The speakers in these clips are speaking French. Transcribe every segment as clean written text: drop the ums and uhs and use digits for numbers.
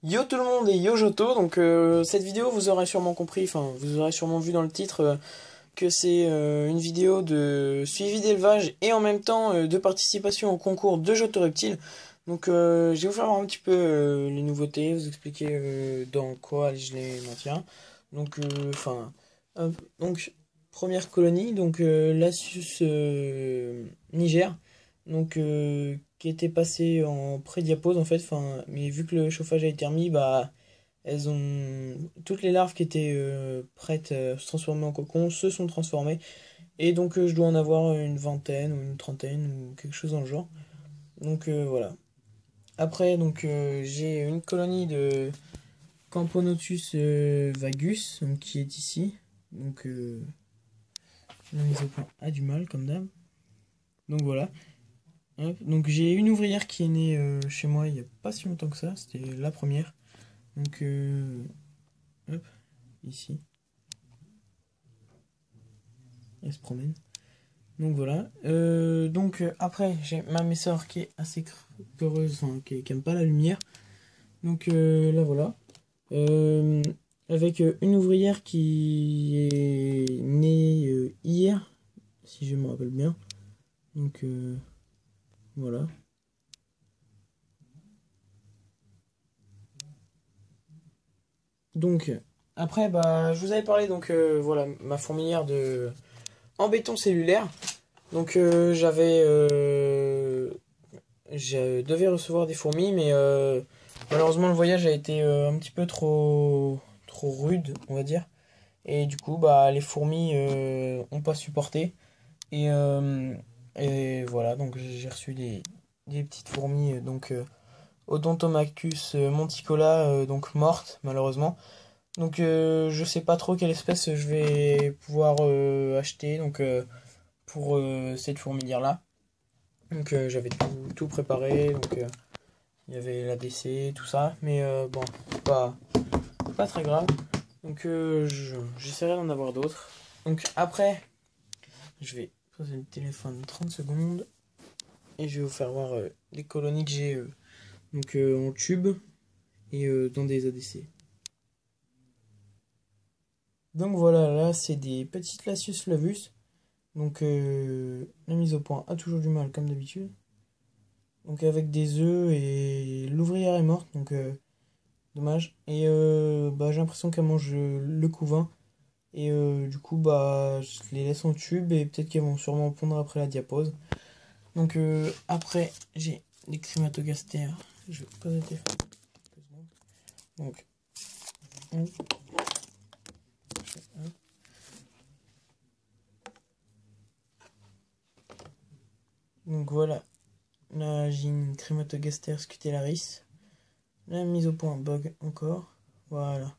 Yo tout le monde et yo Joto, donc cette vidéo vous aurez sûrement compris, enfin vous aurez sûrement vu dans le titre que c'est une vidéo de suivi d'élevage et en même temps de participation au concours de Joto Reptile. Donc je vais vous faire voir un petit peu les nouveautés, vous expliquer dans quoi je les maintiens. Donc donc première colonie, donc Lasius Niger, donc qui était passé en pré-diapose en fait, mais vu que le chauffage a été remis, bah elles ont toutes les larves qui étaient prêtes à se transformer en cocon se sont transformées, et donc je dois en avoir une vingtaine ou une trentaine ou quelque chose dans le genre. Donc voilà. Après donc j'ai une colonie de Camponotus vagus, donc, qui est ici. Donc la mise au point a du mal comme d'hab. Donc voilà. Hop. Donc j'ai une ouvrière qui est née chez moi il n'y a pas si longtemps que ça, c'était la première. Donc hop, ici. Elle se promène. Donc voilà. Donc après j'ai ma messeur qui est assez peureuse, enfin, qui aime pas la lumière. Donc là voilà. Euh, Avec une ouvrière qui est née hier, si je me rappelle bien. Donc voilà. Donc après bah je vous avais parlé, donc voilà, ma fourmilière de en béton cellulaire. Donc je devais recevoir des fourmis, mais malheureusement le voyage a été un petit peu trop rude, on va dire. Et du coup bah les fourmis ont pas supporté. Et, euh, et voilà, donc j'ai reçu des petites fourmis, donc Odontomacus monticola, donc mortes malheureusement. Donc je sais pas trop quelle espèce je vais pouvoir acheter, donc pour cette fourmilière là. Donc j'avais tout préparé, donc il y avait l'ADC, tout ça, mais bon, pas très grave. Donc j'essaierai d'en avoir d'autres. Donc après, je vais poser le téléphone 30 secondes et je vais vous faire voir les colonies que j'ai donc en tube et dans des ADC. Donc voilà, là c'est des petites Lasius flavus. Donc la mise au point a toujours du mal comme d'habitude. Donc avec des œufs, et l'ouvrière est morte, donc dommage. Et bah, j'ai l'impression qu'elle mange le couvain. Et du coup bah je les laisse en tube et peut-être qu'elles vont sûrement pondre après la diapose. Donc après j'ai des crématogastères. Je vais poser le téléphone. Donc voilà. Là j'ai une crématogastère scutellaris. La mise au point bug encore. Voilà.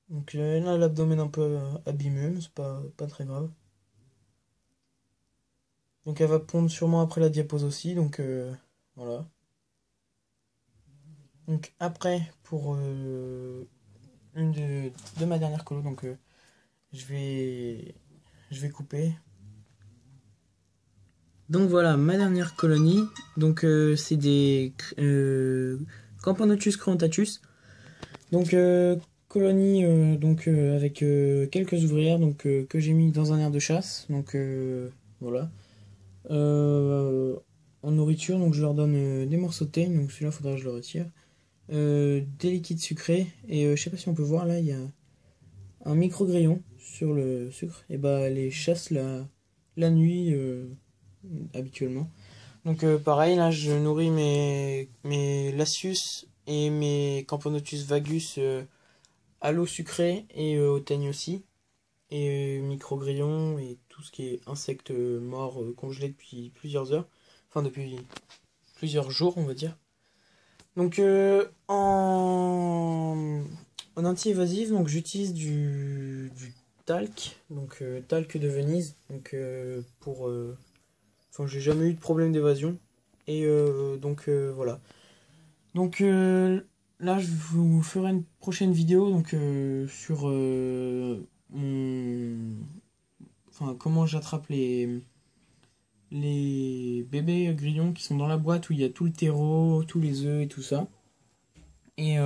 Donc là l'abdomen un peu abîmé, mais c'est pas très grave. Donc elle va pondre sûrement après la diapose aussi, donc voilà. Donc après, pour une de ma dernière colo, donc je vais, je vais couper. Donc voilà, ma dernière colonie, donc c'est des Camponotus creontatus. Donc colonie donc avec quelques ouvrières, donc que j'ai mis dans un air de chasse. Donc voilà. Euh, En nourriture, donc je leur donne des morceaux de teigne, donc celui-là faudra que je le retire. Des liquides sucrés, et je sais pas si on peut voir là, il y a un micro-grillon sur le sucre, et bah elle les chasse la nuit habituellement. Donc pareil, là je nourris mes Lasius et mes Camponotus vagus à l'eau sucrée et au teigne aussi. Et micro-grillons et tout ce qui est insectes morts congelés depuis plusieurs heures. Enfin depuis plusieurs jours on va dire. Donc en anti-évasif, donc j'utilise du talc, donc talc de Venise, donc pour Enfin, j'ai jamais eu de problème d'évasion. Et donc voilà. Donc là, je vous ferai une prochaine vidéo donc sur enfin comment j'attrape les bébés grillons qui sont dans la boîte où il y a tout le terreau, tous les œufs et tout ça. Et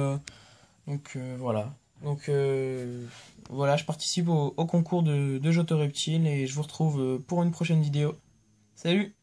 donc voilà. Donc voilà, je participe au concours de Joto Reptile et je vous retrouve pour une prochaine vidéo. Salut!